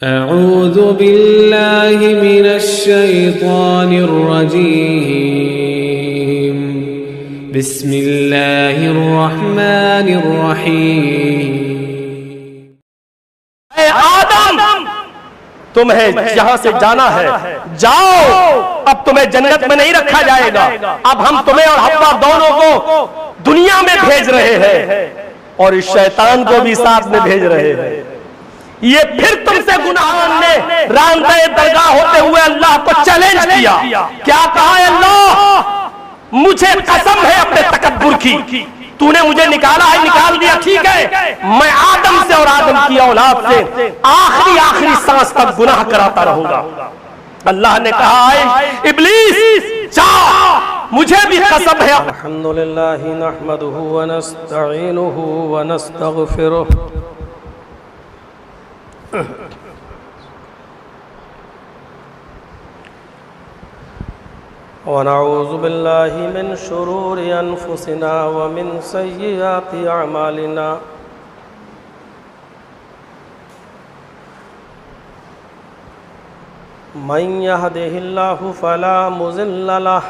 أعوذ بالله من الشيطان الرجيم بسم الله الرحمن الرحيم اے آدم تمہیں یہاں سے جانا ہے، جاؤ، اب تمہیں جنت میں نہیں رکھا جائے گا، اب ہم تمہیں اور حوا دونوں کو دنیا میں بھیج رہے ہیں اور اس شیطان کو بھی ساتھ میں بھیج رہے ہیں۔ یہ پھر تم سے گناہوں نے راندہ درگاہ ہوتے ہوئے اللہ کو چیلنج کیا، کیا کہا ہے اللہ؟ مجھے قسم ہے اپنے تکبر کی، تو نے مجھے نکالا ہے، نکال دیا، ٹھیک ہے، میں آدم سے اور آدم کی اولاد سے آخری سانس تک گناہ کراتا رہوں گا۔ اللہ نے کہا ہے ابلیس جا، مجھے بھی قسم ہے۔ الحمدللہ نحمده ونستعینه ونستغفره ونعوذ باللہ من شرور انفسنا ومن سیئات اعمالنا من يهده اللہ فلا مضل له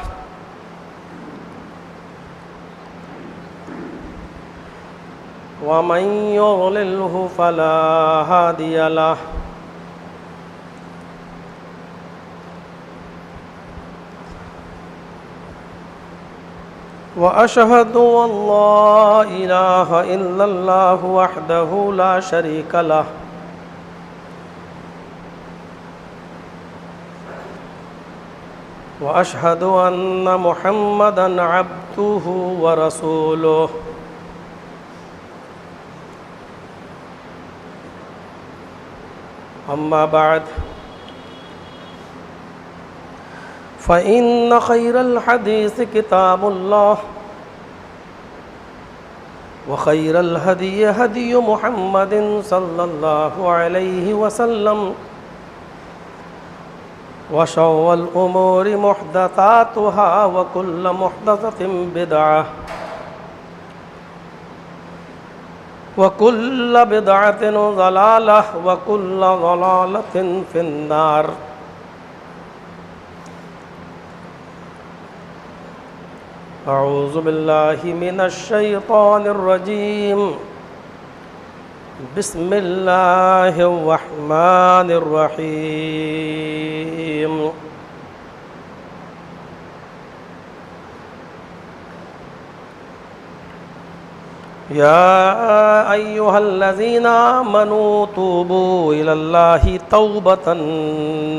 ومن يضلله فلا هادي له وأشهد أن لا إله إلا الله وحده لا شريك له وأشهد أن محمدًا عبده ورسوله أما بعد فإن خير الحديث كتاب الله وخير الهدي هدي محمد صلى الله عليه وسلم وشر الأمور محدثاتها وكل محدثة بدعة وكل بدعة ضلالة وكل ضلالة في النار۔ اعوذ باللہ من الشیطان الرجیم بسم اللہ الرحمن الرحیم یا ایہا الذین آمنوا توبوا الی اللہ توبۃ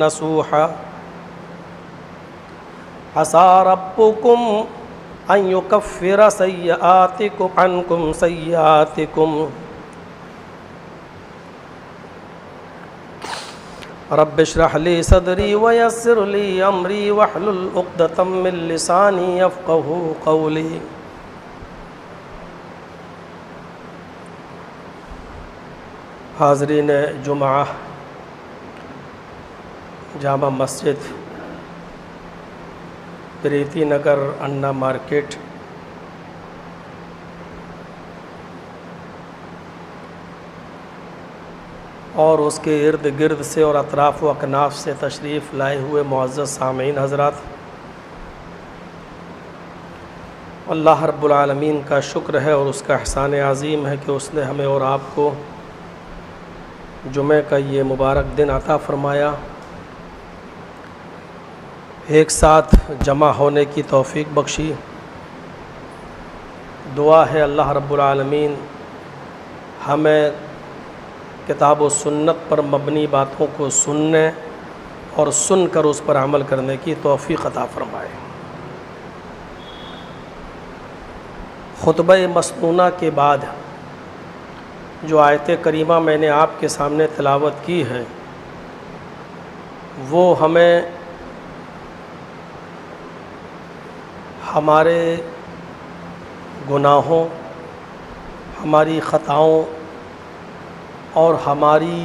نصوحا عسى ربكم أن يكفر عنكم سيئاتكم رب اشرح لي صدري ويسر لي أمري واحلل عقدة من لساني يفقهوا قولي۔ حاضرین جمعہ، جامع مسجد پریتی نگر انا مارکیٹ اور اس کے ارد گرد سے اور اطراف و اکناف سے تشریف لائے ہوئے معزز سامعین حضرات، اللہ رب العالمین کا شکر ہے اور اس کا احسان عظیم ہے کہ اس نے ہمیں اور آپ کو جمعہ کا یہ مبارک دن عطا فرمایا، ایک ساتھ جمع ہونے کی توفیق بخشی۔ دعا ہے اللہ رب العالمین ہمیں کتاب و سنت پر مبنی باتوں کو سننے اور سن کر اس پر عمل کرنے کی توفیق عطا فرمائے۔ خطبہ مسنونہ کے بعد جو آیت کریمہ میں نے آپ کے سامنے تلاوت کی ہے، وہ ہمیں ہمارے گناہوں، ہماری خطاؤں اور ہماری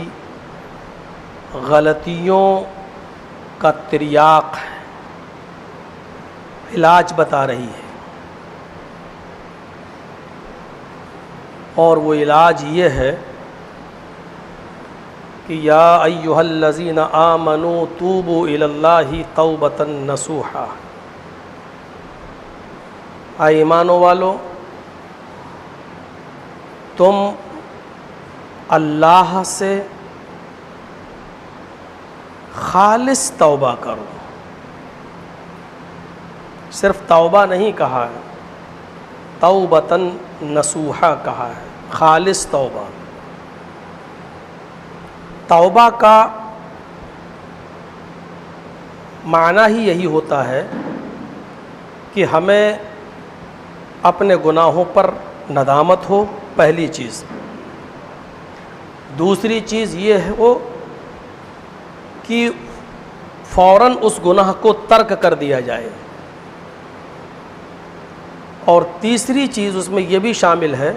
غلطیوں کا تریاق ہے، علاج بتا رہی ہے، اور وہ علاج یہ ہے کہ یا ایھا الذین آمنوا توبوا الی اللہ توبۃ نصوحا، اے ایمانوں والو تم اللہ سے خالص توبہ کرو. صرف توبہ نہیں کہا ہے، توبۃ نصوحا کہا ہے، خالص توبہ. توبہ کا معنی ہی یہی ہوتا ہے کہ ہمیں اپنے گناہوں پر ندامت ہو، پہلی چیز. دوسری چیز یہ ہو کہ فوراً اس گناہ کو ترک کر دیا جائے. اور تیسری چیز اس میں یہ بھی شامل ہے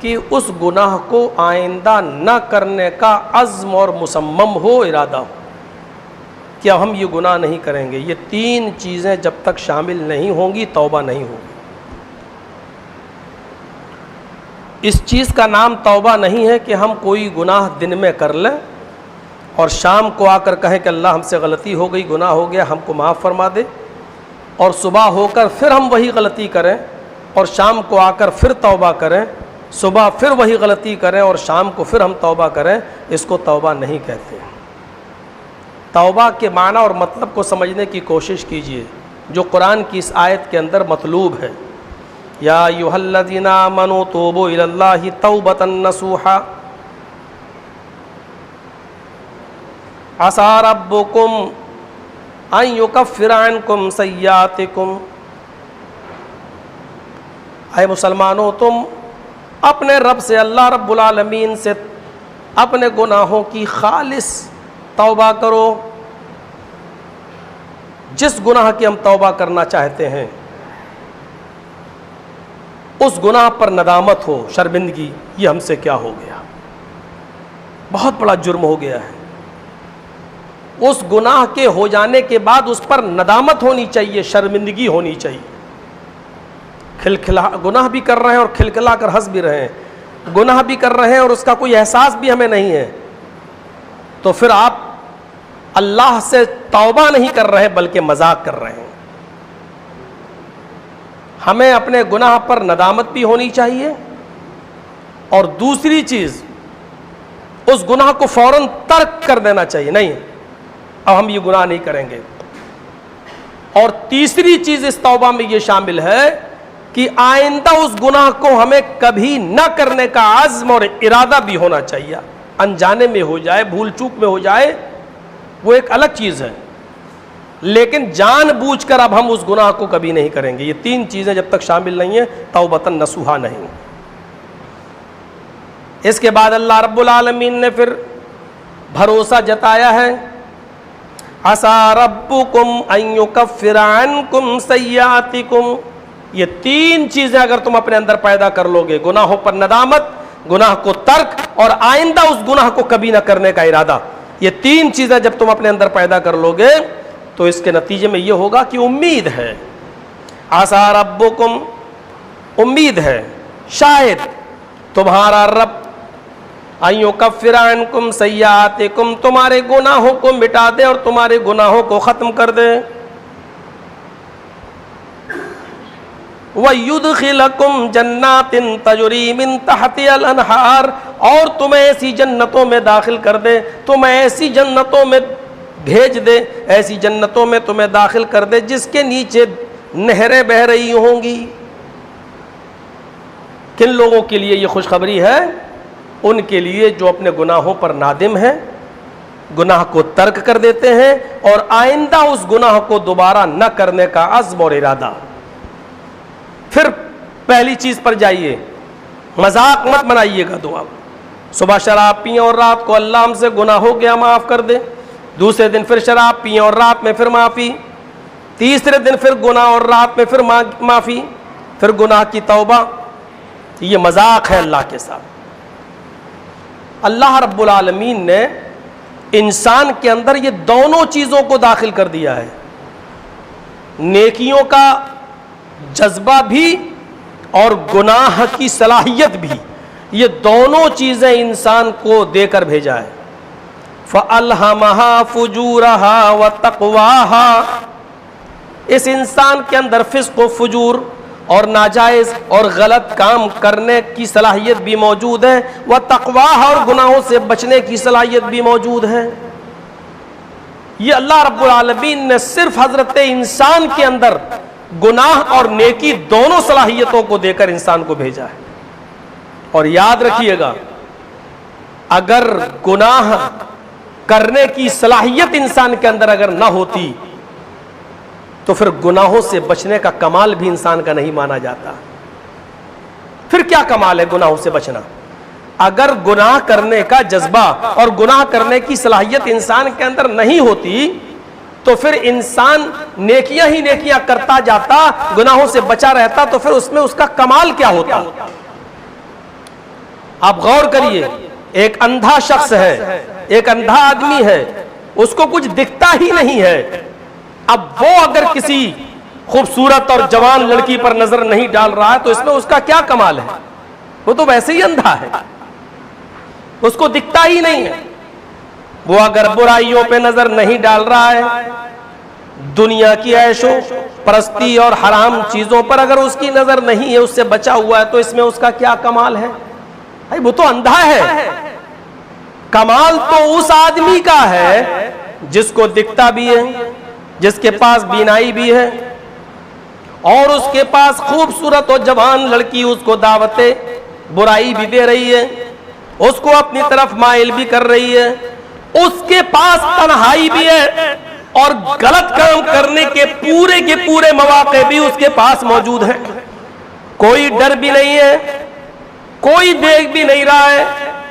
کہ اس گناہ کو آئندہ نہ کرنے کا عزم اور مصمم ہو، ارادہ ہو کہ اب ہم یہ گناہ نہیں کریں گے. یہ تین چیزیں جب تک شامل نہیں ہوں گی توبہ نہیں ہوگی. اس چیز کا نام توبہ نہیں ہے کہ ہم کوئی گناہ دن میں کر لیں اور شام کو آ کر کہیں کہ اللہ ہم سے غلطی ہو گئی، گناہ ہو گیا، ہم کو معاف فرما دے، اور صبح ہو کر پھر ہم وہی غلطی کریں اور شام کو آ کر پھر توبہ کریں، صبح پھر وہی غلطی کریں اور شام کو پھر ہم توبہ کریں. اس کو توبہ نہیں کہتے. توبہ کے معنی اور مطلب کو سمجھنے کی کوشش کیجیے جو قرآن کی اس آیت کے اندر مطلوب ہے. یا ایھا الذین آمنوا توبوا الی اللہ توبۃ نصوحا عسیٰ ربکم ان یکفر عنکم سیئاتکم. اے مسلمانوں تم اپنے رب سے، اللہ رب العالمین سے اپنے گناہوں کی خالص توبہ کرو. جس گناہ کی ہم توبہ کرنا چاہتے ہیں اس گناہ پر ندامت ہو، شرمندگی، یہ ہم سے کیا ہو گیا، بہت بڑا جرم ہو گیا ہے. اس گناہ کے ہو جانے کے بعد اس پر ندامت ہونی چاہیے، شرمندگی ہونی چاہیے. گناہ بھی کر رہے ہیں اور کھلکھلا کر ہنس بھی رہے ہیں، گناہ بھی کر رہے ہیں اور اس کا کوئی احساس بھی ہمیں نہیں ہے، تو پھر آپ اللہ سے توبہ نہیں کر رہے بلکہ مذاق کر رہے ہیں. ہمیں اپنے گناہ پر ندامت بھی ہونی چاہیے، اور دوسری چیز اس گناہ کو فوراً ترک کر دینا چاہیے، نہیں اب ہم یہ گناہ نہیں کریں گے. اور تیسری چیز اس توبہ میں یہ شامل ہے کہ آئندہ اس گناہ کو ہمیں کبھی نہ کرنے کا عزم اور ارادہ بھی ہونا چاہیے. انجانے میں ہو جائے، بھول چوک میں ہو جائے، وہ ایک الگ چیز ہے، لیکن جان بوجھ کر اب ہم اس گناہ کو کبھی نہیں کریں گے. یہ تین چیزیں جب تک شامل نہیں ہیں توبۃ نصوحا نہیں. اس کے بعد اللہ رب العالمین نے پھر بھروسہ جتایا ہے، عسیٰ ربکم ان یکفر عنکم سیئاتکم. یہ تین چیزیں اگر تم اپنے اندر پیدا کر لو گے، گناہوں پر ندامت، گناہ کو ترک، اور آئندہ اس گناہ کو کبھی نہ کرنے کا ارادہ، یہ تین چیزیں جب تم اپنے اندر پیدا کر لو گے تو اس کے نتیجے میں یہ ہوگا کہ امید ہے. عسیٰ ربکم، امید ہے، شاید تمہارا رب ان یکفر عنکم سیئاتکم، تمہارے گناہوں کو مٹا دے اور تمہارے گناہوں کو ختم کر دے. وَيُدْخِلَكُمْ جَنَّاتٍ تَجْرِي مِن تَحْتِهَا الْأَنْهَارُ، اور تمہیں ایسی جنتوں میں داخل کر دے، تمہیں ایسی جنتوں میں بھیج دے، ایسی جنتوں میں تمہیں داخل کر دے جس کے نیچے نہریں بہہ رہی ہوں گی. کن لوگوں کے لیے یہ خوشخبری ہے؟ ان کے لیے جو اپنے گناہوں پر نادم ہیں، گناہ کو ترک کر دیتے ہیں اور آئندہ اس گناہ کو دوبارہ نہ کرنے کا عزم اور ارادہ. پھر پہلی چیز پر جائیے، مذاق مت بنائیے گا دعا. صبح شراب پئیں اور رات کو اللہ ہم سے گناہ ہو گیا معاف کر دے، دوسرے دن پھر شراب پئیں اور رات میں پھر معافی، تیسرے دن پھر گناہ اور رات میں پھر معافی، پھر گناہ کی توبہ. یہ مذاق ہے اللہ کے ساتھ. اللہ رب العالمین نے انسان کے اندر یہ دونوں چیزوں کو داخل کر دیا ہے، نیکیوں کا جذبہ بھی اور گناہ کی صلاحیت بھی. یہ دونوں چیزیں انسان کو دے کر بھیجا ہے. فَأَلْهَمَهَا فُجُورَهَا وَتَقْوَاهَا. اس انسان کے اندر فسق و فجور اور ناجائز اور غلط کام کرنے کی صلاحیت بھی موجود ہے، وَتَقْوَاهَا، اور گناہوں سے بچنے کی صلاحیت بھی موجود ہے. یہ اللہ رب العالمین نے صرف حضرت انسان کے اندر گناہ اور نیکی دونوں صلاحیتوں کو دے کر انسان کو بھیجا ہے. اور یاد رکھیے گا، اگر گناہ کرنے کی صلاحیت انسان کے اندر اگر نہ ہوتی تو پھر گناہوں سے بچنے کا کمال بھی انسان کا نہیں مانا جاتا. پھر کیا کمال ہے گناہوں سے بچنا؟ اگر گناہ کرنے کا جذبہ اور گناہ کرنے کی صلاحیت انسان کے اندر نہیں ہوتی تو پھر انسان نیکیاں ہی نیکیاں کرتا جاتا، گناہوں سے بچا رہتا، تو پھر اس میں اس کا کمال کیا ہوتا؟ آپ غور کریے، ایک اندھا شخص ہے، ایک اندھا آدمی ہے، اس کو کچھ دکھتا ہی نہیں ہے. اب وہ اگر کسی خوبصورت اور جوان لڑکی پر نظر نہیں ڈال رہا ہے تو اس میں اس کا کیا کمال ہے؟ وہ تو ویسے ہی اندھا ہے، اس کو دکھتا ہی نہیں ہے. وہ اگر برائیوں پہ نظر نہیں ڈال رہا ہے، دنیا کی عیش و پرستی اور حرام چیزوں پر اگر اس کی نظر نہیں ہے، اس سے بچا ہوا ہے، تو اس میں اس کا کیا کمال ہے؟ وہ تو اندھا ہے. کمال تو اس آدمی کا ہے جس کو دکھتا بھی ہے، جس کے پاس بینائی بھی ہے، اور اس کے پاس خوبصورت اور جوان لڑکی اس کو دعوت برائی بھی دے رہی ہے، اس کو اپنی طرف مائل بھی کر رہی ہے، اس کے پاس تنہائی بھی ہے، اور غلط کام کرنے کے پورے مواقع بھی اس کے پاس موجود ہیں. کوئی ڈر بھی نہیں ہے، کوئی دیکھ بھی نہیں رہا ہے،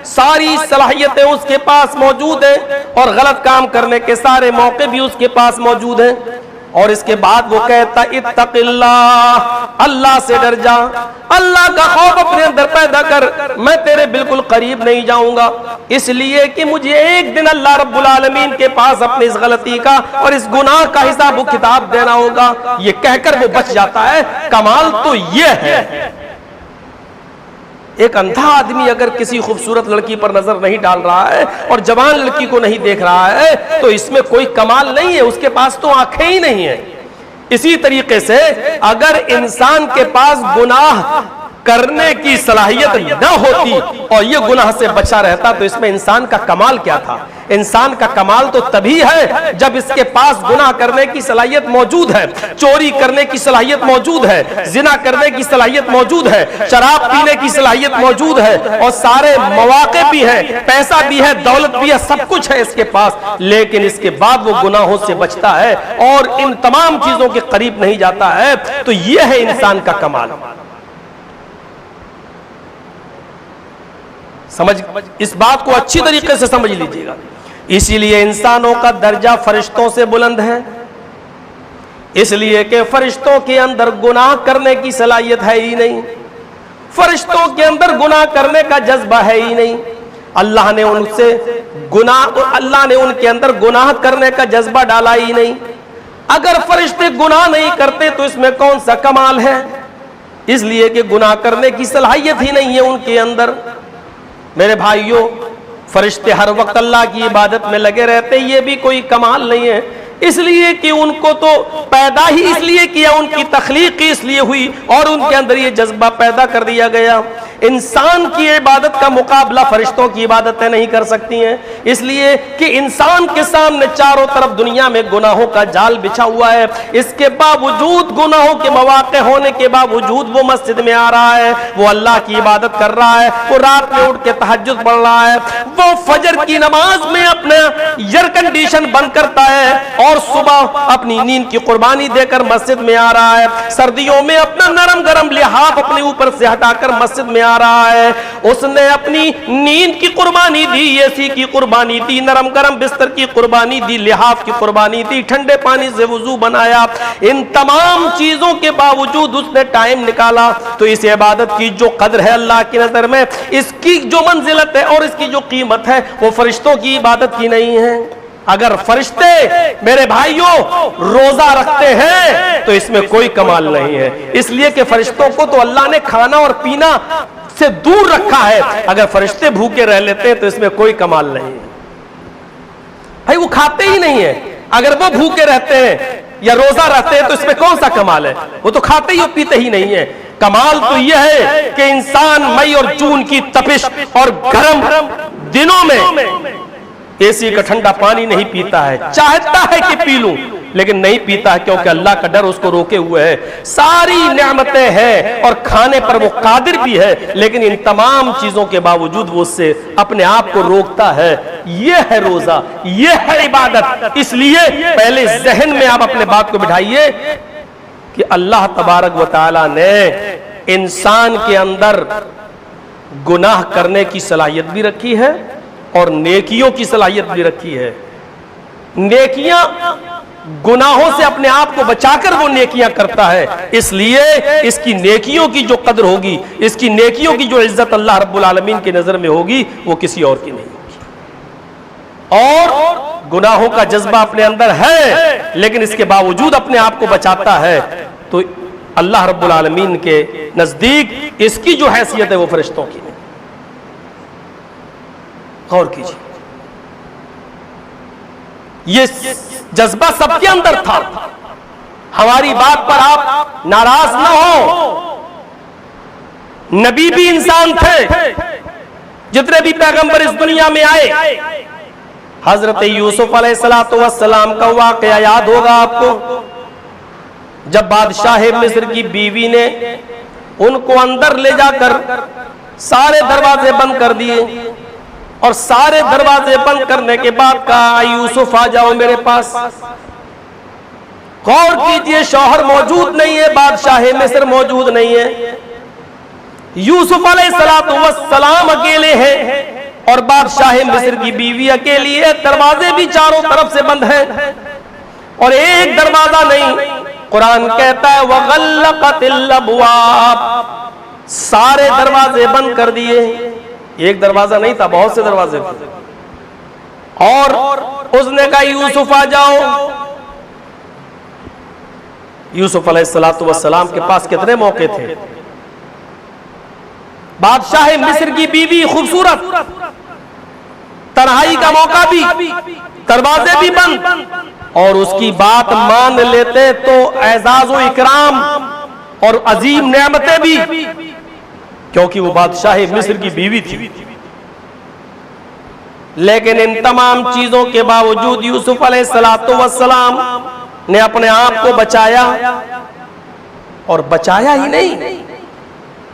ساری صلاحیتیں اس کے پاس موجود ہیں، اور غلط کام کرنے کے سارے موقع بھی اس کے پاس موجود ہیں. اور اس کے بعد وہ کہتا اتق اللہ، اللہ سے ڈر جا، اللہ کا خوف اپنے اندر پیدا کر، میں تیرے بالکل قریب نہیں جاؤں گا، اس لیے کہ مجھے ایک دن اللہ رب العالمین کے پاس اپنی اس غلطی کا اور اس گناہ کا حساب و کتاب دینا ہوگا. یہ کہہ کر وہ بچ جاتا ہے. کمال تو یہ ہے. ایک اندھا آدمی اگر کسی خوبصورت لڑکی پر نظر نہیں ڈال رہا ہے اور جوان لڑکی کو نہیں دیکھ رہا ہے تو اس میں کوئی کمال نہیں ہے، اس کے پاس تو آنکھیں ہی نہیں ہیں. اسی طریقے سے اگر انسان کے پاس گناہ کرنے کی صلاحیت نہ ہوتی اور یہ گناہ سے بچا رہتا تو اس میں انسان کا کمال کیا تھا؟ انسان کا کمال تو تبھی ہے جب اس کے پاس گناہ کرنے کی صلاحیت موجود ہے، چوری کرنے کی صلاحیت موجود ہے، زنا کرنے کی صلاحیت موجود ہے، شراب پینے کی صلاحیت موجود ہے، اور سارے مواقع بھی ہیں، پیسہ بھی ہے، دولت بھی ہے، سب کچھ ہے اس کے پاس، لیکن اس کے بعد وہ گناہوں سے بچتا ہے اور ان تمام چیزوں کے قریب نہیں جاتا ہے. تو یہ ہے انسان کا کمال. اس بات کو اچھی طریقے سے سمجھ لیجیے گا. اسی لیے انسانوں کا درجہ فرشتوں سے بلند ہے، اس لیے کہ فرشتوں کے اندر گناہ کرنے کی صلاحیت ہے ہی نہیں، فرشتوں کے اندر گناہ کرنے کا جذبہ ہے ہی نہیں. اللہ نے ان کے اندر گناہ کرنے کا جذبہ ڈالا ہی نہیں. اگر فرشتے گناہ نہیں کرتے تو اس میں کون سا کمال ہے؟ اس لیے کہ گناہ کرنے کی صلاحیت ہی نہیں ہے ان کے اندر. میرے بھائیوں، فرشتے ہر وقت اللہ کی عبادت میں لگے رہتے، یہ بھی کوئی کمال نہیں ہے، اس لیے کہ ان کو تو پیدا ہی اس لیے کیا، ان کی تخلیق اس لیے ہوئی اور ان کے اندر یہ جذبہ پیدا کر دیا گیا. انسان کی عبادت کا مقابلہ فرشتوں کی عبادتیں نہیں کر سکتی ہیں، اس لیے کہ انسان کے سامنے چاروں طرف دنیا میں گناہوں کا جال بچھا ہوا ہے. اس کے باوجود گناہوں کے مواقع ہونے کے باوجود وہ مسجد میں آ رہا ہے، وہ اللہ کی عبادت کر رہا ہے، وہ رات میں اٹھ کے تہجد پڑھ رہا ہے، وہ فجر کی نماز میں اپنا ایئر کنڈیشن بند کرتا ہے اور صبح اپنی نیند کی قربانی دے کر مسجد میں آ رہا ہے. سردیوں میں اپنا نرم گرم لحاف اپنے اوپر سے ہٹا کر مسجد میں آ رہا ہے. اس نے اپنی نیند کی قربانی دی، اے سی کی قربانی دی، نرم گرم بستر کی قربانی دی، لحاف کی قربانی دی، ٹھنڈے پانی سے وضو بنایا. ان تمام چیزوں کے باوجود اس نے ٹائم نکالا. تو اس عبادت کی جو قدر ہے اللہ کی نظر میں، اس کی جو منزلت ہے اور اس کی جو قیمت ہے وہ فرشتوں کی عبادت کی نہیں ہے. اگر فرشتے میرے بھائیوں روزہ رکھتے ہیں تو اس میں کوئی کمال نہیں ہے، اس لیے کہ فرشتوں کو تو اللہ نے کھانا اور پینا سے دور رکھا ہے. اگر فرشتے بھوکے رہ لیتے ہیں تو اس میں کوئی کمال نہیں ہے. بھائی وہ کھاتے ہی نہیں ہیں, اگر وہ بھوکے رہتے ہیں یا روزہ رہتے ہیں تو اس میں کون سا کمال ہے؟ وہ تو کھاتے ہی اور پیتے ہی نہیں ہیں. کمال تو یہ ہے کہ انسان مئی اور جون کی تپش اور گرم دنوں میں اے سی کا ٹھنڈا پانی نہیں پیتا ہے, چاہتا ہے کہ پی لوں لیکن نہیں پیتا ہے کیونکہ اللہ کا ڈر اس کو روکے ہوئے ہے. ساری نعمتیں ہیں اور کھانے پر وہ قادر بھی ہے, لیکن ان تمام چیزوں کے باوجود وہ اس سے اپنے آپ کو روکتا ہے. یہ ہے روزہ, یہ ہے عبادت. اس لیے پہلے ذہن میں آپ اپنے بات کو بٹھائیے کہ اللہ تبارک و تعالی نے انسان کے اندر گناہ کرنے کی صلاحیت بھی رکھی ہے اور نیکیوں کی صلاحیت بھی رکھی ہے. نیکیاں گناہوں سے اپنے آپ کو بچا کر وہ نیکیاں کرتا ہے, اس لیے اس کی نیکیوں کی جو قدر ہوگی, اس کی نیکیوں کی جو عزت اللہ رب العالمین کی نظر میں ہوگی وہ کسی اور کی نہیں ہوگی. اور گناہوں کا جذبہ اپنے اندر ہے لیکن اس کے باوجود اپنے آپ کو بچاتا ہے تو اللہ رب العالمین کے نزدیک اس کی جو حیثیت ہے وہ فرشتوں کی نہیں. غور کیجیے, یہ جذبہ سب کے اندر تھا. ہماری بات پر آپ ناراض نہ ہو, نبی بھی انسان تھے, جتنے بھی پیغمبر اس دنیا میں آئے. حضرت یوسف علیہ السلام کا واقعہ یاد ہوگا آپ کو, جب بادشاہ مصر کی بیوی نے ان کو اندر لے جا کر سارے دروازے بند کر دیے اور سارے دروازے بند کرنے کے بعد کہا یوسف آ جاؤ میرے پاس. غور کیجئے, شوہر موجود نہیں ہے, بادشاہ مصر موجود نہیں ہے, یوسف علیہ السلام اکیلے ہیں اور بادشاہ مصر کی بیوی اکیلی ہے. دروازے بھی چاروں طرف سے بند ہیں اور ایک دروازہ نہیں. قرآن کہتا ہے وَغَلَّقَتِ الْأَبْوَابَ, سارے دروازے بند کر دیے. ایک دروازہ نہیں تھا, بہت سے دروازے تھے. اور اس نے کہا یوسف آ جاؤ. یوسف علیہ السلام کے پاس کتنے موقع تھے. بادشاہ مصر کی بیوی خوبصورت, تنہائی کا موقع بھی, دروازے بھی بند, اور اس کی بات مان لیتے تو اعزاز و اکرام اور عظیم نعمتیں بھی, کیونکہ وہ بادشاہ مصر کی بیوی تھی. لیکن ان تمام چیزوں کے باوجود یوسف علیہ السلام نے اپنے آپ کو بچایا, اور بچایا ہی نہیں.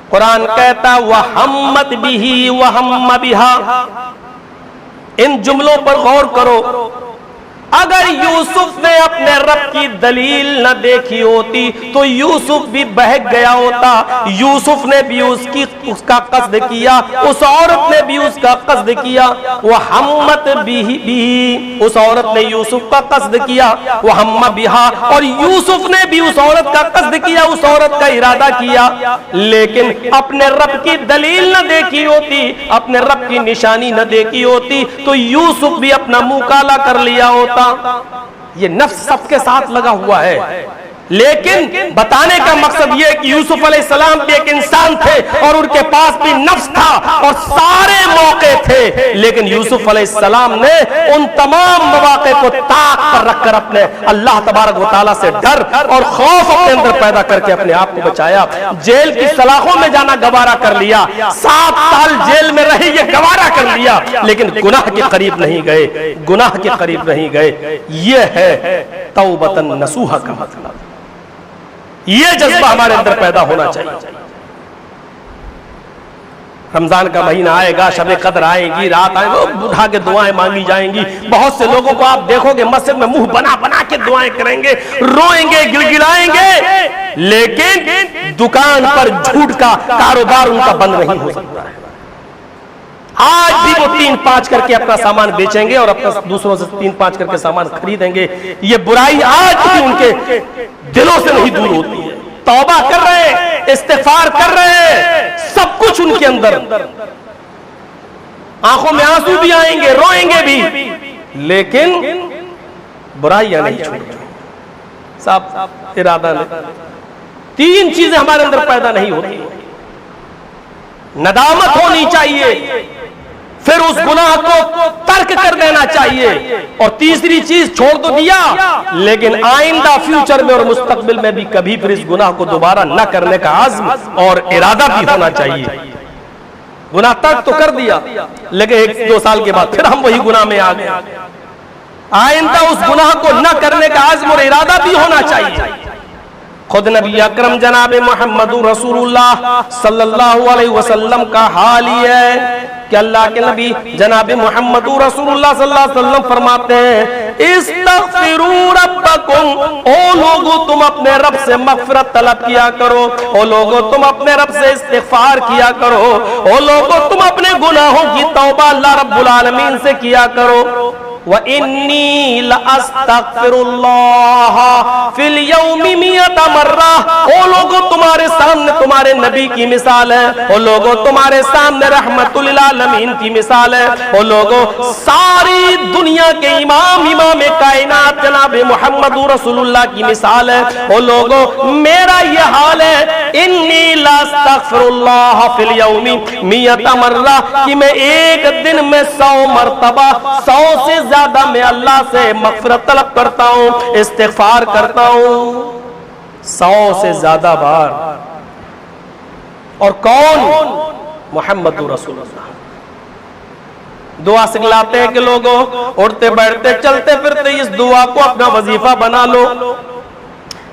قرآن کہتا وَحَمَّتْ بِهِ وَحَمَّ بِهَا. ان جملوں پر غور کرو. اگر یوسف نے اپنے رب کی دلیل نہ دیکھی ہوتی تو یوسف بھی بہک گیا ہوتا. یوسف نے بھی اس کا قصد کیا, اس عورت نے بھی اس کا قصد کیا. وَحَمَّتْ بِهِ, اس عورت نے یوسف کا قصد کیا. وَحَمَّ بِهَا, اور یوسف نے بھی اس عورت کا قصد کیا, اس عورت کا ارادہ کیا. لیکن اپنے رب کی دلیل نہ دیکھی ہوتی, اپنے رب کی نشانی نہ دیکھی ہوتی تو یوسف بھی اپنا منہ کالا کر لیا ہوتا. یہ نفس سب کے ساتھ لگا ہوا ہے, لیکن بتانے کا مقصد یہ کہ یوسف علیہ السلام بھی ایک انسان تھے اور ان کے پاس بھی نفس تھا اور سارے موقع تھے, لیکن یوسف علیہ السلام نے ان تمام مواقع کو طاق پر رکھ کر اپنے اللہ تبارک و تعالیٰ سے ڈر اور خوف اپنے اندر پیدا کر کے اپنے آپ کو بچایا. جیل کی سلاخوں میں جانا گوارا کر لیا, 7 سال جیل میں رہی یہ گوارا کر لیا, لیکن گناہ کے قریب نہیں گئے, گناہ کے قریب نہیں گئے. یہ ہے توبۃ نصوحہ کا مطلب. یہ جذبہ ہمارے اندر پیدا ہونا چاہیے. رمضان کا مہینہ آئے گا, شب قدر آئے گی, رات آئے گی, اٹھا کے دعائیں مانگی جائیں گی. بہت سے لوگوں کو آپ دیکھو گے مسجد میں منہ بنا بنا کے دعائیں کریں گے, روئیں گے, گڑگڑائیں گے, لیکن دکان پر جھوٹ کا کاروبار ان کا بند نہیں ہو سکتا ہے. آج بھی وہ 3-5 کر کے اپنا سامان بیچیں گے اور اپنا دوسروں سے 3-5 کر کے سامان خریدیں گے. یہ برائی آج بھی ان کے دلوں سے نہیں دور ہوتی ہے. توبہ کر رہے ہیں, استغفار کر رہے ہیں, سب کچھ ان کے اندر, آنکھوں میں آنسو بھی آئیں گے, روئیں گے بھی, لیکن برائیاں نہیں چھوڑیں. صاحب ارادہ نہیں. 3 چیزیں ہمارے اندر پیدا نہیں ہوتی. ندامت ہونی چاہیے، پھر اس گناہ کو ترک کر دینا چاہیے، اور تیسری چیز چھوڑ تو دیا لیکن آئندہ فیوچر میں اور مستقبل میں بھی کبھی پھر اس گناہ کو دوبارہ نہ کرنے کا عزم اور ارادہ بھی ہونا چاہیے۔ گناہ ترک تو کر دیا لیکن 1-2 سال کے بعد پھر ہم وہی گناہ میں آ گئے، آئندہ اس گناہ کو نہ کرنے کا عزم اور ارادہ بھی ہونا چاہیے۔ خود نبی اکرم جناب محمد رسول اللہ صلی اللہ علیہ وسلم کا حال ہی ہے کہ اللہ کے نبی جناب محمد رسول اللہ صلی اللہ علیہ وسلم فرماتے ہیں استغفروا ربکم، او لوگو تم اپنے رب سے مغفرت طلب کیا کرو، او لوگو تم اپنے رب سے استغفار کیا کرو، او لوگو تم اپنے گناہوں کی توبہ اللہ رب العالمین سے کیا کرو۔ وَإِنِّي لَأَسْتَغْفِرُ اللَّهَ فِي الْيَوْمِ 100 مرہ، او لوگو تمہارے سامنے تمہارے نبی کی مثال ہے، او لوگو تمہارے سامنے رحمت للعالمین کی مثال ہے، او لوگو ساری دنیا کے امام کائنات جناب محمد رسول اللہ کی مثال ہے، او لوگو میرا یہ حال ہے انی لاستغفر اللہ فی اليوم 100 مرہ، کہ میں ایک دن میں 100 مرتبہ 100 سے زیادہ میں اللہ سے مغفرت طلب کرتا ہوں، استغفار کرتا ہوں 100 سے زیادہ بار۔ اور کون؟ محمد رسول اللہ۔ دعا سکھلاتے ہیں کہ لوگوں اٹھتے بیٹھتے چلتے پھرتے اس دعا کو اپنا وظیفہ بنا لو،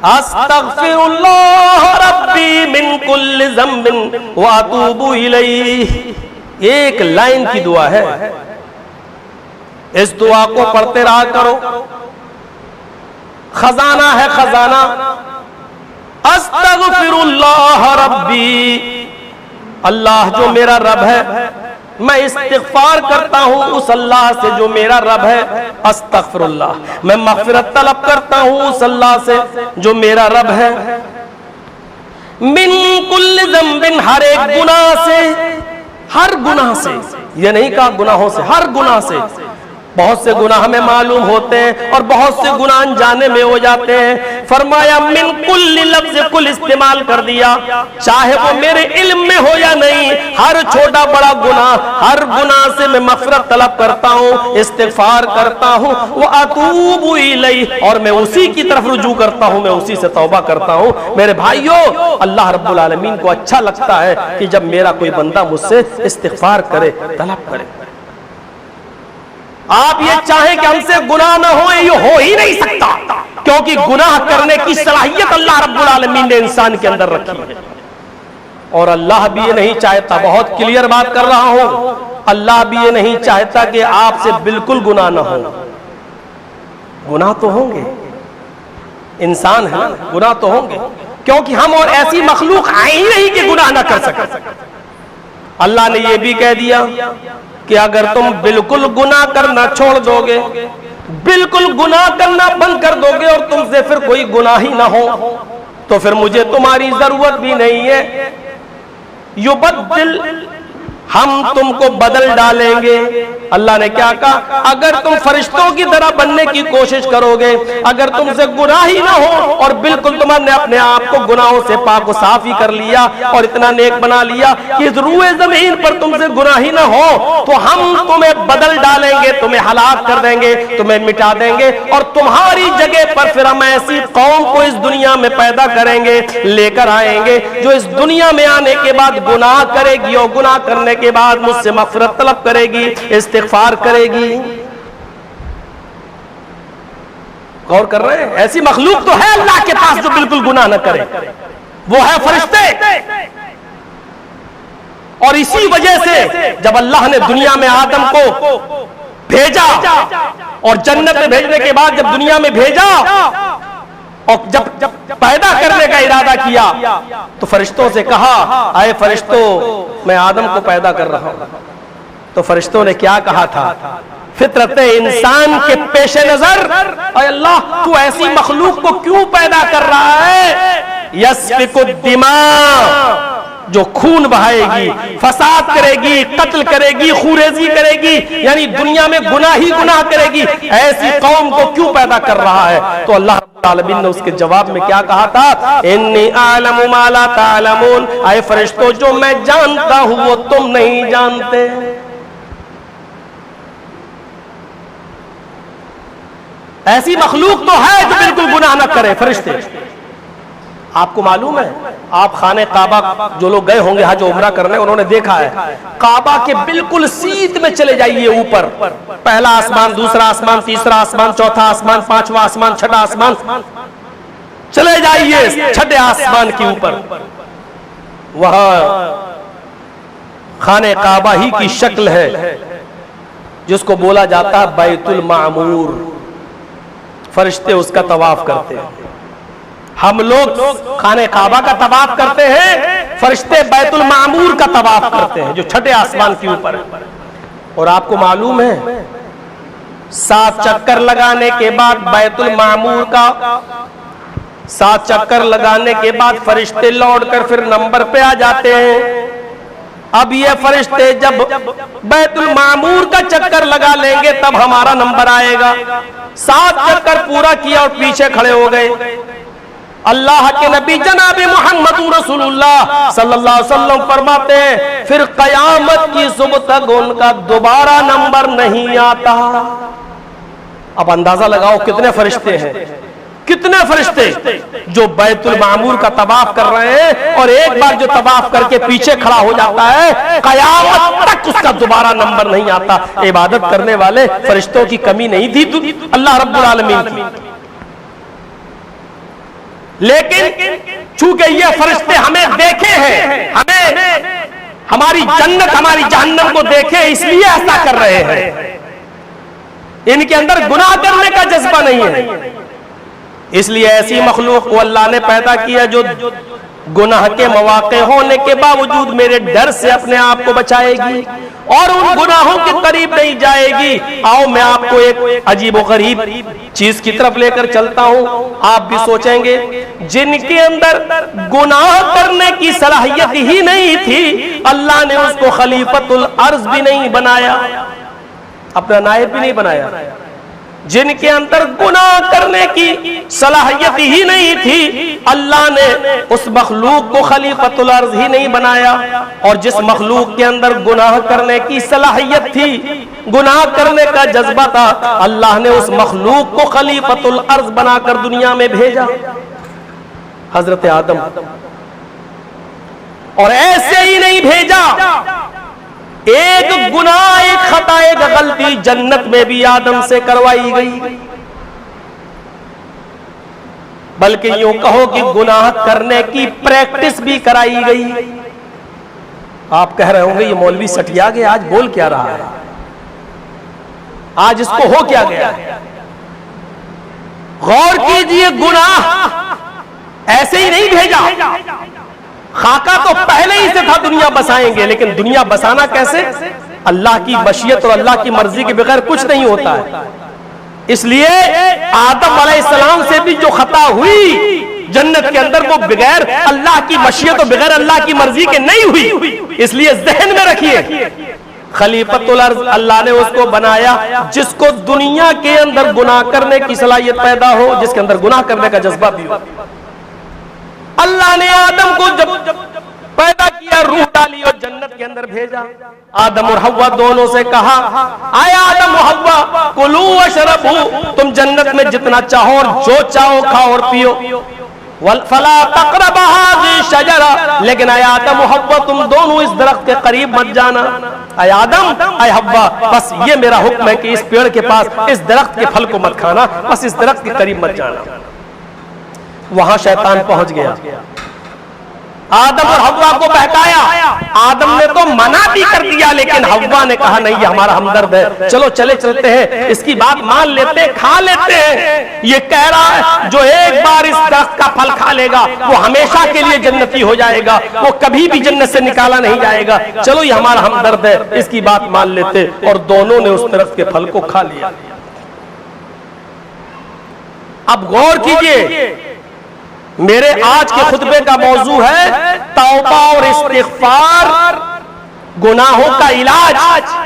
استغفر اللہ ربی من کل ذنب واتوب الیہ، ایک لائن کی دعا ہے، اس دعا کو پڑھتے رہا کرو، خزانہ ہے خزانہ۔ استغفر اللہ ربی، اللہ جو میرا رب ہے میں استغفار کرتا ہوں اس اللہ سے جو میرا رب ہے، استغفر اللہ، میں مغفرت طلب کرتا ہوں اس اللہ سے جو میرا رب ہے، من کل ذنب، ہر ایک گناہ سے، ہر گناہ سے، یہ نہیں کہا گناہوں سے، ہر گناہ سے۔ بہت سے گناہ ہمیں معلوم ہوتے ہیں اور بہت سے گناہ انجانے میں ہو جاتے ہیں، فرمایا من کل، لفظ کل استعمال کر دیا، چاہے وہ میرے علم میں ہو یا نہیں، ہر چھوٹا بڑا گناہ، ہر گناہ سے میں مغفرت طلب کرتا ہوں، استغفار کرتا ہوں، واتوب الیہ، اور میں اسی کی طرف رجوع کرتا ہوں، میں اسی سے توبہ کرتا ہوں۔ میرے بھائیو، اللہ رب العالمین کو اچھا لگتا ہے کہ جب میرا کوئی بندہ مجھ سے استغفار کرے، طلب کرے۔ آپ یہ چاہیں کہ ہم سے گناہ نہ ہو، یہ ہو ہی نہیں سکتا، کیونکہ گناہ کرنے کی صلاحیت اللہ رب العالمین نے انسان کے اندر رکھی ہے، اور اللہ بھی یہ نہیں چاہتا، بہت کلیئر بات کر رہا ہوں، اللہ بھی یہ نہیں چاہتا کہ آپ سے بالکل گناہ نہ ہو۔ گناہ تو ہوں گے، انسان ہے، گناہ تو ہوں گے، کیونکہ ہم اور ایسی مخلوق آئی ہی نہیں کہ گناہ نہ کر سکے۔ اللہ نے یہ بھی کہہ دیا کہ اگر تم بالکل گناہ کرنا چھوڑ دو گے، بالکل گناہ کرنا بند کر دو گے اور تم سے پھر کوئی گناہ ہی نہ ہو، تو پھر مجھے تمہاری ضرورت بھی نہیں ہے۔ یبدل، ہم تم کو بدل ڈالیں گے۔ اللہ نے کیا کہا؟ اگر تم فرشتوں کی طرح بننے کی کوشش کرو گے، اگر تم سے گناہ ہی نہ ہو اور بالکل تم نے اپنے آپ کو گناہوں سے پاک و صاف ہی کر لیا اور اتنا نیک بنا لیا کہ اس روئے زمین پر تم سے گناہ ہی نہ ہو، تو ہم تمہیں بدل ڈالیں گے، تمہیں ہلاک کر دیں گے، تمہیں مٹا دیں گے، اور تمہاری جگہ پر پھر ہم ایسی قوم کو اس دنیا میں پیدا کریں گے، لے کر آئیں گے، جو اس دنیا میں آنے کے بعد گناہ کرے گی اور گناہ کرنے کے بعد مجھ سے مغفرت طلب کرے گی، استغفار کرے گی۔ غور کر رہے ہیں؟ ایسی مخلوق تو ہے اللہ کے پاس جو بالکل گناہ نہ کرے، وہ ہے فرشتے۔ اور اسی وجہ سے جب اللہ نے دنیا میں آدم کو بھیجا اور جنت میں بھیجنے کے بعد جب دنیا میں بھیجا اور جب پیدا کرنے کا ارادہ کیا تو فرشتوں سے کہا، اے فرشتوں میں آدم کو پیدا کر رہا ہوں۔ تو فرشتوں نے کیا کہا تھا؟ فطرت انسان کے پیش نظر، اے اللہ تو ایسی مخلوق کو کیوں پیدا کر رہا ہے؟ یسفک الدماء، جو خون بہائے گی، فساد کرے گی، قتل کرے گی، خوریزی کرے گی، یعنی دنیا میں گناہ ہی گناہ کرے گی، ایسی قوم کو کیوں پیدا کر رہا ہے؟ تو اللہ عالمین نے اس کے جواب میں کیا کہا تھا؟ انی اعلم ما لا تعلمون، اے فرشتوں جو میں جانتا ہوں وہ تم نہیں جانتے۔ ایسی مخلوق تو ہے جو بالکل گناہ نہ کرے، فرشتے۔ آپ کو معلوم ہے، آپ خانہ کعبہ جو لوگ گئے ہوں گے حج عمرہ کرنے، انہوں نے دیکھا ہے کعبہ کے بالکل سیدھ میں چلے جائیے اوپر، پہلا آسمان، دوسرا آسمان، تیسرا آسمان، چوتھا آسمان، پانچواں آسمان، چھٹا آسمان، چلے جائیے چھٹے آسمان کے اوپر، وہاں خانہ کعبہ ہی کی شکل ہے جس کو بولا جاتا ہے بیت المعمور۔ فرشتے اس کا طواف کرتے ہیں، ہم لوگ خانہ کعبہ کا طواف کرتے ہیں، فرشتے بیت المعمور کا طواف کرتے ہیں جو چھٹے آسمان کے اوپر ہے۔ اور آپ کو معلوم ہے 7 چکر لگانے کے بعد بیت المعمور کا 7 چکر لگانے کے بعد فرشتے لوٹ کر پھر نمبر پہ آ جاتے ہیں۔ اب یہ فرشتے جب بیت المعمور کا چکر لگا لیں گے تب ہمارا نمبر آئے گا۔ 7 چکر پورا کیا اور پیچھے کھڑے ہو گئے، اللہ کے نبی جناب محمد رسول اللہ صلی اللہ علیہ وسلم فرماتے ہیں پھر قیامت کی صبح تک ان کا دوبارہ نمبر نہیں آتا۔ اب اندازہ لگاؤ کتنے فرشتے ہیں، کتنے فرشتے جو بیت المعمور کا طواف کر رہے ہیں، اور ایک بار جو طواف کر کے پیچھے کھڑا ہو جاتا ہے قیامت تک اس کا دوبارہ نمبر نہیں آتا۔ عبادت کرنے والے فرشتوں کی کمی نہیں تھی اللہ رب العالمین کی، لیکن چونکہ یہ فرشتے ہمیں دیکھے ہیں، ہمیں ہماری جنت ہماری جہنم کو دیکھے، اس لیے ایسا کر رہے ہیں۔ ان کے اندر گناہ کرنے کا جذبہ نہیں ہے، اس لیے ایسی مخلوق کو اللہ نے پیدا کیا جو گناہ کے مواقع ہونے کے باوجود میرے ڈر سے اپنے آپ کو بچائے گی اور ان گناہوں کے قریب نہیں جائے گی۔ آؤ میں آپ کو ایک عجیب و غریب چیز کی طرف لے کر چلتا ہوں، آپ بھی سوچیں گے جن کے اندر گناہ کرنے کی صلاحیت ہی نہیں تھی اللہ نے اس کو خلیفۃ الارض بھی نہیں بنایا، اپنا نائب بھی نہیں بنایا۔ جن کے اندر گناہ کرنے کی صلاحیت ہی نہیں تھی اللہ نے اس مخلوق کو خلیفۃ الارض ہی نہیں بنایا، اور جس مخلوق کے اندر گناہ کرنے کی صلاحیت تھی، گناہ کرنے کا جذبہ تھا، اللہ نے اس مخلوق کو خلیفۃ الارض بنا کر دنیا میں بھیجا، حضرت آدم۔ اور ایسے ہی نہیں بھیجا، ایک گناہ، ایک خطا، ایک غلطی جنت میں بھی آدم سے کروائی گئی، بلکہ یوں کہو کہ گناہ کرنے کی پریکٹس بھی کرائی گئی۔ آپ کہہ رہے ہوں گے یہ مولوی سٹیا گیا، آج بول کیا رہا ہے، آج اس کو ہو کیا گیا؟ غور کیجئے، گناہ ایسے ہی نہیں بھیجا، خاکہ تو پہلے ہی سے تھا دنیا بسائیں گے، لیکن دنیا بسانا کیسے؟ اللہ کی مشیت اور اللہ کی مرضی کے بغیر کچھ نہیں ہوتا ہے۔ اس لیے آدم علیہ السلام سے بھی جو خطا ہوئی جنت کے اندر وہ بغیر اللہ کی مشیت اور بغیر اللہ کی مرضی کے نہیں ہوئی، اس لیے ذہن میں رکھیے خلیفۃ الارض اللہ نے اس کو بنایا جس کو دنیا کے اندر گناہ کرنے کی صلاحیت پیدا ہو، جس کے اندر گناہ کرنے کا جذبہ بھی ہو۔ اللہ نے آدم کو جب پیدا کیا، روح ڈالی اور جنت کے اندر بھیجا، آدم اور حوا دونوں سے کہا اے آدم و حوا کلوا واشربوا، تم جنت میں جتنا چاہو اور جو چاہو کھاؤ اور پیو، فلا تقربا هذه الشجرة، لیکن اے آدم و حوا تم دونوں اس درخت کے قریب مت جانا۔ اے آدم اے حوا بس یہ میرا حکم ہے کہ اس پیڑ کے پاس اس درخت کے پھل کو مت کھانا، بس اس درخت کے قریب مت جانا۔ وہاں شیطان پہنچ گیا، آدم اور حوا کو بہکایا، آدم نے تو منع بھی کر دیا لیکن حوا نے کہا نہیں یہ ہمارا ہمدرد ہے، چلو چلے چلتے ہیں، اس کی بات مان لیتے، کھا لیتے ہیں۔ یہ کہہ رہا ہے جو ایک بار اس درخت کا پھل کھا لے گا وہ ہمیشہ کے لیے جنتی ہو جائے گا، وہ کبھی بھی جنت سے نکالا نہیں جائے گا، چلو یہ ہمارا ہمدرد ہے، اس کی بات مان لیتے، اور دونوں نے اس درخت کے پھل کو کھا لیا۔ اب غور کیجئے، میرے آج کے خطبے کا موضوع ہے توبہ اور استغفار، گناہوں کا علاج،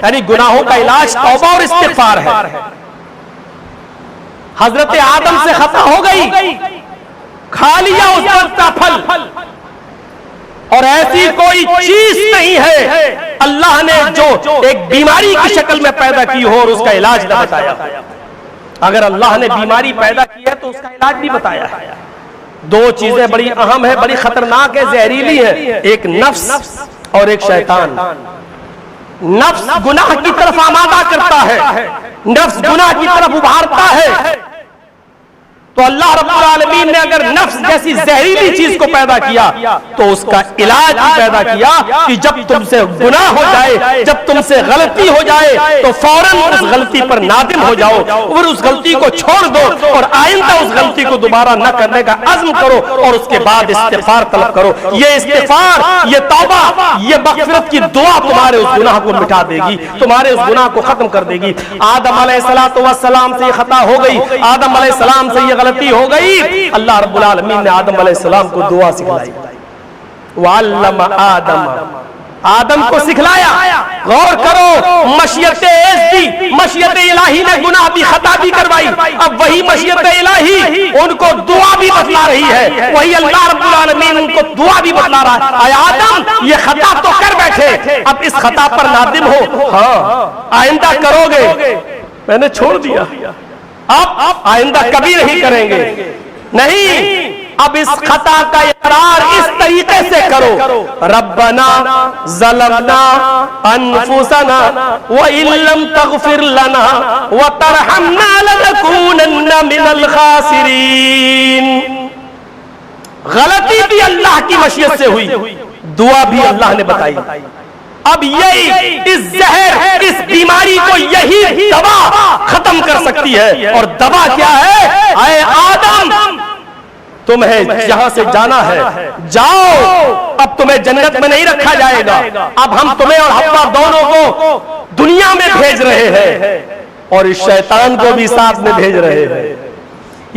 یعنی گناہوں کا علاج توبہ اور استغفار ہے۔ حضرت آدم سے خطا ہو گئی، کھا لیا اس درخت کا پھل، اور ایسی کوئی چیز نہیں ہے اللہ نے جو ایک بیماری کی شکل میں پیدا کی ہو اور اس کا علاج نہ بتایا۔ اگر اللہ نے بیماری پیدا کی ہے تو اس کا علاج بھی بتایا ہے۔ دو چیزیں بڑی اہم ہے، بڑی خطرناک ہے، زہریلی ہے، ایک نفس اور ایک شیطان۔ نفس گناہ کی طرف آمادہ کرتا ہے، نفس گناہ کی طرف ابھارتا ہے، تو اللہ رب العالمین نے اگر نفس جیسی زہریلی چیز کو پیدا کیا تو اس کا علاج بھی پیدا کیا کہ جب تم سے گناہ ہو جائے، جب تم سے غلطی ہو جائے تو فوراً اس غلطی پر نادم ہو جاؤ اور اس غلطی کو چھوڑ دو اور آئندہ اس غلطی کو دوبارہ نہ کرنے کا عزم کرو اور اس کے بعد استغفار طلب کرو۔ یہ استغفار، یہ توبہ، یہ مغفرت کی دعا تمہارے اس گناہ کو مٹا دے گی، تمہارے اس گناہ کو ختم کر دے گی۔ آدم علیہ السلام سے یہ خطا ہو گئی، آدم علیہ السلام سے یہ غلطی ہو گئی، اللہ رب العالمین نے آدم علیہ السلام کو دعا سکھلائی، وَعَلَّمَ آدم کو سکھلایا۔ غور کرو، مشیت دی، مشیت الہی نے گناہ بھی خطا بھی کروائی، اب وہی مشیت الہی ان کو دعا بھی بتلا رہی ہے، وہی اللہ رب العالمین ان کو دعا بھی بتلا رہا ہے۔ اے آدم، یہ خطا تو کر بیٹھے، اب اس خطا پر نادم ہو، ہاں آئندہ کرو گے، میں نے چھوڑ دیا، اب آئندہ کبھی نہیں کریں گے، نہیں، اب اس خطا کا اقرار اس طریقے سے کرو، ربنا ظلمنا انفسنا وان لم تغفر لنا وترحمنا لنكونن من الخاسرین۔ غلطی بھی اللہ کی مشیت سے ہوئی، دعا بھی اللہ نے بتائی، اب یہی اس زہر، اس بیماری کو یہی دوا ختم کر سکتی ہے، اور دوا کیا ہے؟ اے آدم، تمہیں یہاں سے جانا ہے، جاؤ، اب تمہیں جنت میں نہیں رکھا جائے گا، اب ہم تمہیں اور حوا دونوں کو دنیا میں بھیج رہے ہیں اور اس شیطان کو بھی ساتھ میں بھیج رہے ہیں،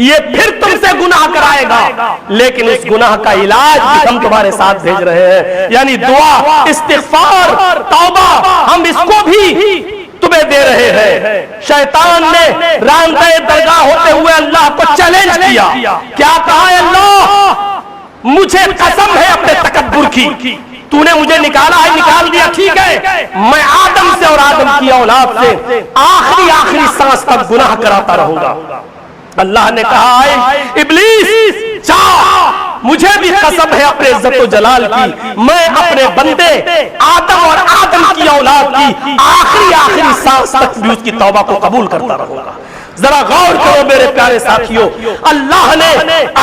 یہ پھر تم سے گناہ کرائے گا، لیکن اس گناہ کا علاج بھی ہم تمہارے ساتھ بھیج رہے ہیں، یعنی دعا، استغفار، توبہ، ہم اس کو بھی تمہیں دے رہے ہیں۔ شیطان نے راندہ درگاہ ہوتے ہوئے اللہ کو چیلنج کیا، کیا کہا؟ ہے اللہ، مجھے قسم ہے اپنے تکبر کی، تو نے مجھے نکالا ہے، نکال دیا، ٹھیک ہے، میں آدم سے اور آدم کی اولاد سے آخری سانس تک گناہ کراتا رہوں گا۔ اللہ نے کہا ہے ابلیس، جا، مجھے بھی قسم ہے اپنے عزت و جلال کی، میں اپنے بندے آدم اور آدم کی اولاد کی آخری سانس تک بھی اس کی توبہ کو قبول کرتا رہوں گا۔ ذرا غور کرو میرے پیارے ساتھیوں، اللہ نے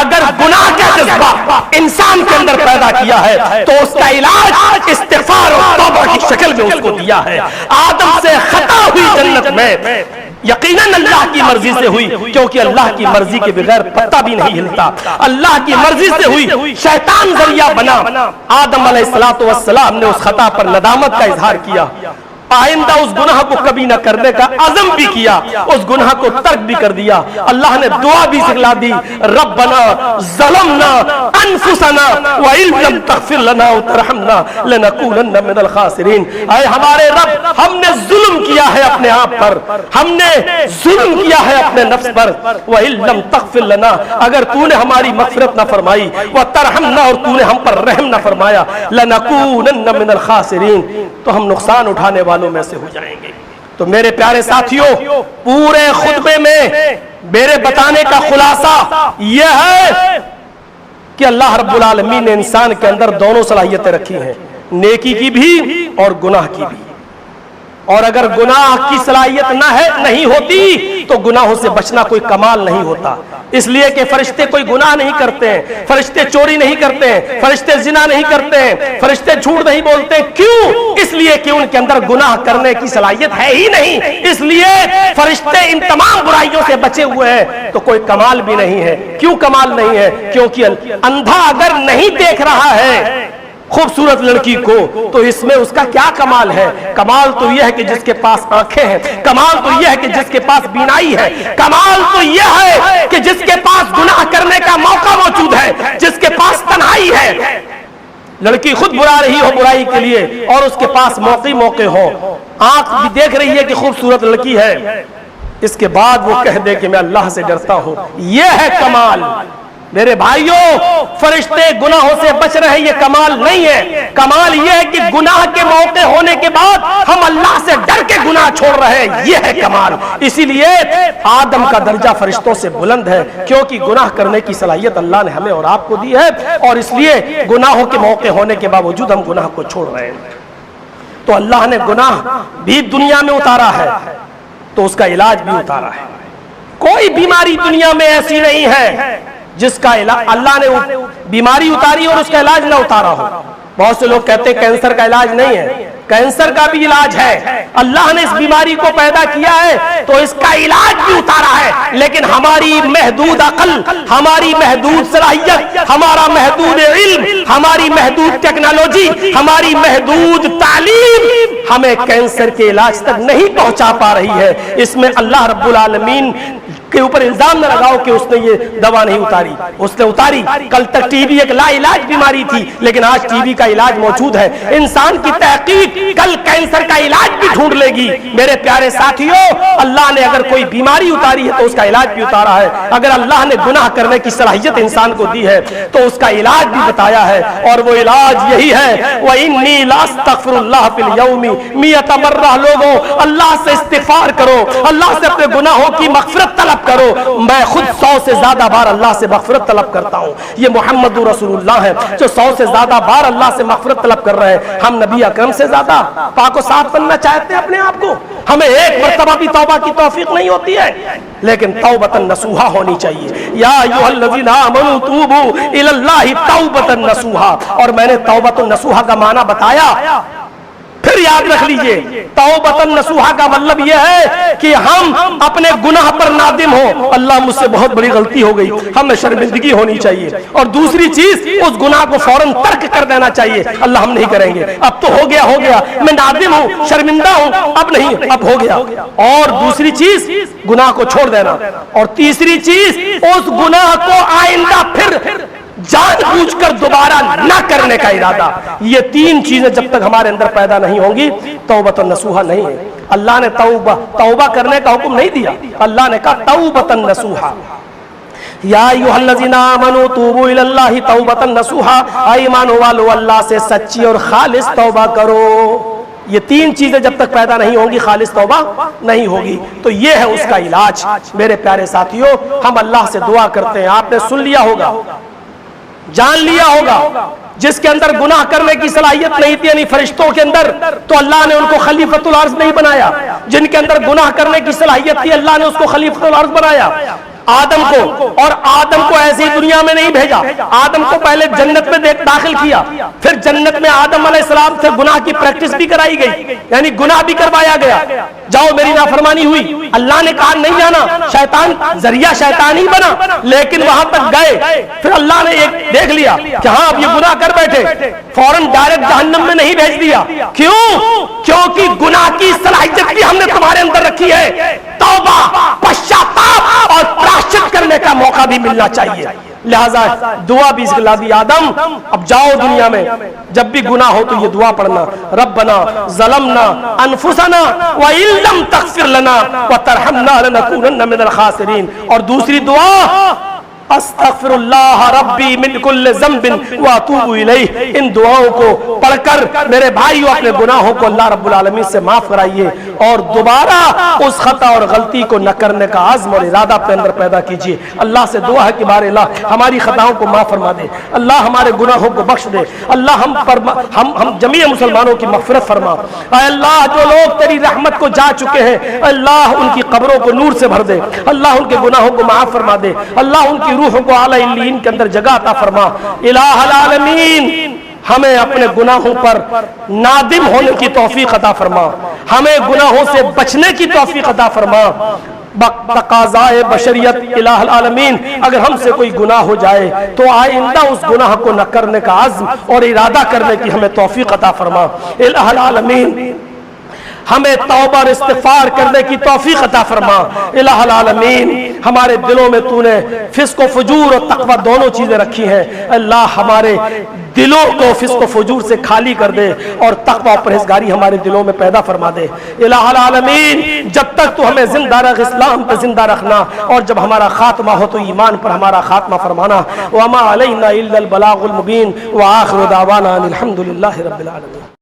اگر گناہ کا جذبہ انسان کے اندر پیدا کیا ہے تو اس کا علاج استغفار اور توبہ کی شکل میں اس کو دیا ہے۔ آدم سے خطا ہوئی جنت میں یقیناً اللہ کی مرضی سے ہوئی، کیونکہ اللہ کی مرضی کے بغیر پتہ بھی نہیں ہلتا، اللہ کی مرضی سے ہوئی، شیطان ذریعہ بنا۔ آدم علیہ السلام نے اس خطا پر ندامت کا اظہار کیا، آئندہ اس گناہ کو کبھی نہ کرنے کا عزم بھی کیا، اس گناہ کو ترک بھی کر دیا۔ اللہ نے دعا بھی سکھلا دی، ربنا ظلمنا انفسنا وان لم تغفر لنا وترحمنا لنكونن من الخاسرین۔ اے ہمارے رب، ہم نے ظلم کیا ہے اپنے آپ پر، ہم نے ظلم کیا ہے اپنے نفس پر، وان لم تغفر لنا، اگر تو نے ہماری مغفرت نہ فرمائی، وترحمنا، اور تو نے ہم پر رحم نہ فرمایا، لنكونن من الخاسرین، تو ہم نقصان اٹھانے والوں میں سے ہو جائیں گے۔ تو میرے پیارے ساتھیوں، پورے خطبے میں میرے بتانے کا خلاصہ یہ ہے کہ اللہ رب العالمین نے انسان کے اندر دونوں صلاحیتیں رکھی ہیں، نیکی کی بھی اور گناہ کی بھی، اور اگر گناہ کی صلاحیت نہیں ہوتی تو گناہوں سے بچنا کوئی کمال نہیں ہوتا، اس لیے کہ فرشتے کوئی گناہ نہیں کرتے ہیں، فرشتے چوری نہیں کرتے ہیں، فرشتے زنا نہیں کرتے ہیں، فرشتے جھوٹ نہیں بولتے، کیوں؟ اس لیے کہ ان کے اندر گناہ کرنے کی صلاحیت ہے ہی نہیں، اس لیے فرشتے ان تمام برائیوں سے بچے ہوئے ہیں، تو کوئی کمال بھی نہیں ہے۔ کیوں کمال نہیں ہے؟ کیونکہ اندھا اگر نہیں دیکھ رہا ہے خوبصورت لڑکی کو تو اس میں اس کا کیا کمال ہے؟ کمال تو یہ ہے کہ جس کے پاس آنکھیں ہیں، کمال تو یہ ہے کہ جس کے پاس بینائی ہے، کمال تو یہ ہے کہ جس کے پاس گناہ کرنے کا موقع موجود ہے، جس کے پاس تنہائی ہے۔ لڑکی خود برا رہی ہو برائی کے لیے اور اس کے پاس موقع ہو، آنکھ بھی دیکھ رہی ہے کہ خوبصورت لڑکی ہے، اس کے بعد وہ کہہ دے کہ میں اللہ سے ڈرتا ہوں. یہ ہے کمال. میرے بھائیوں، فرشتے گناہوں سے بچ رہے یہ کمال نہیں ہے. کمال یہ ہے کہ گناہ کے موقع ہونے کے بعد ہم اللہ سے ڈر کے گناہ چھوڑ رہے ہیں. یہ ہے کمال. اسی لیے آدم کا درجہ فرشتوں سے بلند ہے، کیونکہ گناہ کرنے کی صلاحیت اللہ نے ہمیں اور آپ کو دی ہے، اور اس لیے گناہوں کے موقع ہونے کے باوجود ہم گناہ کو چھوڑ رہے ہیں. تو اللہ نے گناہ بھی دنیا میں اتارا ہے تو اس کا علاج بھی اتارا ہے. کوئی بیماری دنیا میں ایسی نہیں ہے جس کا علاج اللہ نے بیماری اتاری اور اس کا علاج نہ اتارا ہو. بہت سے لوگ کہتے ہیں کینسر کا علاج نہیں ہے. کینسر کا بھی علاج ہے. اللہ نے اس بیماری کو پیدا کیا ہے تو اس کا علاج بھی اتارا ہے. لیکن ہماری محدود عقل، ہماری محدود صلاحیت، ہمارا محدود علم، ہماری محدود ٹیکنالوجی، ہماری محدود تعلیم ہمیں کینسر کے علاج تک نہیں پہنچا پا رہی ہے. اس میں اللہ رب العالمین کے اوپر الزام نہ لگاؤ کہ اس نے یہ دوا نہیں اتاری. اس نے اتاری. کل تک ٹی بی ایک لا علاج بیماری تھی، لیکن آج ٹی بی کا علاج موجود ہے. انسان کی تحقیق کل کینسر کا علاج بھی ڈھونڈ لے گی. میرے پیارے ساتھیوں، اللہ نے اگر کوئی بیماری اتاری ہے تو اس کا علاج بھی اتارا ہے. اگر اللہ نے گناہ کرنے کی صلاحیت انسان کو دی ہے تو اس کا علاج بھی بتایا ہے، اور وہ علاج یہی ہے وَإِنِّي لَأَسْتَغْفِرُ اللَّهَ فِي الْيَوْمِ 100 مرہ. لوگوں، اللہ سے استغفار کرو، اللہ سے اپنے گناہوں کی مغفرت طلب کرو. میں خود 100 سے زیادہ بار اللہ سے مغفرت طلب کرتا ہوں. یہ محمد رسول اللہ ہے جو 100 سے زیادہ بار اللہ سے مغفرت طلب کر رہے ہیں. ہم نبی اکرم سے زیادہ پاک و صاف بننا چاہتے ہیں اپنے آپ کو. ہمیں ایک مرتبہ بھی توبہ کی توفیق نہیں ہوتی ہے، لیکن توبۃ نصوحا ہونی چاہیے. یا ایھا الذین آمنوا توبوا الی اللہ توبۃ نصوحا. اور میں نے توبۃ نصوحا کا معنی بتایا، پھر یاد رکھ لیجئے. توبۃ نصوحا کا مطلب یہ ہے کہ ہم اپنے گناہ پر نادم ہوں. اللہ مجھ سے بہت بڑی غلطی ہو گئی، ہمیں شرمندگی ہونی چاہیے. اور دوسری چیز، اس گناہ کو فوراً ترک کر دینا چاہیے. اللہ ہم نہیں کریں گے، اب تو ہو گیا، میں نادم ہوں، شرمندہ ہوں، اب نہیں، اب ہو گیا. اور دوسری چیز گناہ کو چھوڑ دینا. اور تیسری چیز اس گناہ کو آئندہ پھر جان بوجھ کر دوبارہ نہ کرنے کا ارادہ. یہ تین چیزیں جب تک ہمارے اندر پیدا نہیں ہوں گی توبۃ نصوحا نہیں ہے. اللہ نے توبہ کرنے کا حکم نہیں دیا، اللہ نے کہا توبۃ نصوحا. یا ایھا الذین آمنوا توبوا الی اللہ توبۃ نصوحا. ایمان والو، اللہ سے سچی اور خالص توبہ کرو. یہ تین چیزیں جب تک پیدا نہیں ہوں گی خالص توبہ نہیں ہوگی. تو یہ ہے اس کا علاج. میرے پیارے ساتھیوں، ہم اللہ سے دعا کرتے ہیں. آپ نے سن لیا ہوگا، جان لیا ہوگا، جس کے اندر گناہ کرنے کی صلاحیت نہیں تھی، یعنی فرشتوں کے اندر، تو اللہ نے ان کو خلیفۃ الارض نہیں بنایا. جن کے اندر گناہ کرنے کی صلاحیت تھی، اللہ نے اس کو خلیفۃ الارض بنایا. آدم کو، اور آدم کو ایسی دنیا میں نہیں بھیجا. آدم کو پہلے جنت میں داخل کیا، پھر جنت میں آدم علیہ السلام سے گناہ کی پریکٹس بھی کرائی گئی، یعنی گناہ بھی کروایا گیا. جاؤ میری نافرمانی ہوئی، اللہ نے کہا نہیں جانا. شیطان ذریعہ شیطان ہی بنا، لیکن وہاں تک گئے. پھر اللہ نے ایک دیکھ لیا کہ ہاں اب یہ گناہ کر بیٹھے، فوراً ڈائریکٹ جہنم میں نہیں بھیج دیا. کیوں؟ کیونکہ گناہ کی صلاحیت بھی ہم نے تمہارے اندر رکھی ہے. توبہ، پشچاتاپ اور پراشچت کرنے کا موقع بھی ملنا چاہیے. لہذا دعا بھی سکھلا دی. آدم اب جاؤ دنیا میں، جب بھی گناہ ہو تو یہ دعا پڑھنا، ربنا ظلمنا انفسنا وان لم تغفر لنا وترحمنا لنکونن من الخاسرین. اور دوسری دعا استغفر اللہ ربی من کل ذنب واتوب الیہ. ان دعاؤں کو پڑھ کر میرے بھائیو اپنے گناہوں کو اللہ رب العالمین سے معاف کرائیے، اور دوبارہ اس خطا اور غلطی کو نہ کرنے کا عزم اور ارادہ اپنے اندر پیدا کیجیے. اللہ سے دعا ہے کہ بارے اللہ ہماری خطاؤں کو معاف فرما دے، اللہ ہمارے گناہوں کو بخش دے، اللہ ہم جمیع مسلمانوں کی مغفرت فرما. اے اللہ جو لوگ تیری رحمت کو جا چکے ہیں، اللہ ان کی قبروں کو نور سے بھر دے، اللہ ان کے گناہوں کو معاف فرما دے، اللہ ان کی روحوں کو اعلی علیین کے اندر جگہ عطا فرما. الہ العالمین ہمیں اپنے گناہوں پر نادم ہونے کی توفیق عطا فرما، ہمیں گناہوں سے بچنے کی توفیق عطا فرما. تقاضائے بشریت الہ العالمین اگر ہم سے کوئی گناہ ہو جائے تو آئندہ اس گناہ کو نہ کرنے کا عزم اور ارادہ کرنے کی ہمیں توفیق عطا فرما. الہ العالمین ہمیں توبہ اور استغفار کرنے کی توفیق عطا فرما الہ العالمین۔ ہمارے دلوں میں تو نے فسق و فجور اور تقوی دونوں چیزیں رکھی ہیں، اللہ ہمارے دلوں کو فسق و فجور سے خالی کر دے اور تقوی و پرہیزگاری ہمارے دلوں میں پیدا فرما دے الہ العالمین۔ جب تک تو ہمیں زندہ رکھ، اسلام پہ زندہ رکھنا، اور جب ہمارا خاتمہ ہو تو ایمان پر ہمارا خاتمہ فرمانا۔ وما علینا الا البلاغ المبین، وآخر دعوانا الحمد للہ رب العالمین۔